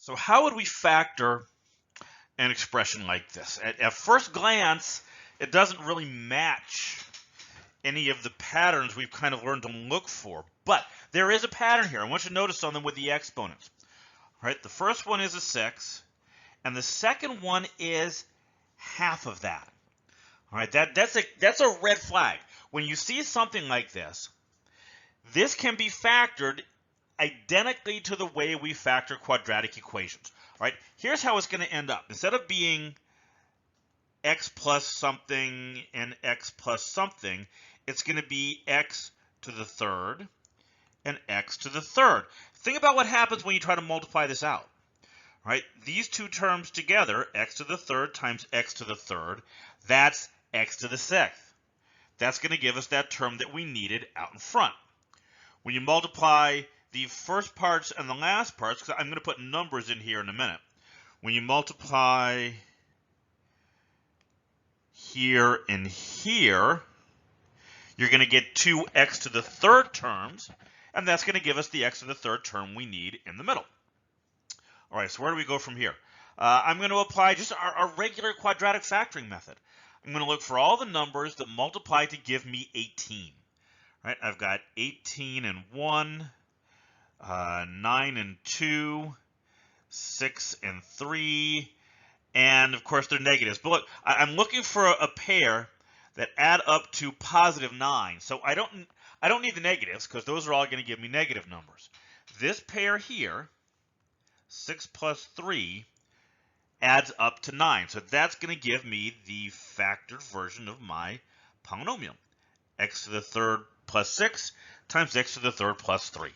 So how would we factor an expression like this? At first glance, it doesn't really match any of the patterns we've kind of learned to look for, but there is a pattern here. I want you to notice something with the exponents. All right, the first one is a 6, and the second one is half of that. All right, that's a red flag. When you see something like this, this can be factored identically to the way we factor quadratic equations. All right, here's how it's going to end up. Instead of being x plus something and x plus something, it's going to be x to the third and x to the third. Think about what happens when you try to multiply this out. All right, these two terms together, x to the third times x to the third, that's x to the sixth. That's going to give us that term that we needed out in front. When you multiply the first parts and the last parts, because I'm going to put numbers in here in a minute. When you multiply here and here, you're going to get 2x to the third terms, and that's going to give us the x to the third term we need in the middle. All right, so where do we go from here? I'm going to apply just our regular quadratic factoring method. I'm going to look for all the numbers that multiply to give me 18. All right, I've got 18 and 1, 9 and 2, 6 and 3, and of course they're negatives. But look, I'm looking for a pair that add up to positive 9. So I don't need the negatives because those are all going to give me negative numbers. This pair here, 6 plus 3, adds up to 9. So that's going to give me the factored version of my polynomial. X to the third plus 6 times x to the third plus 3.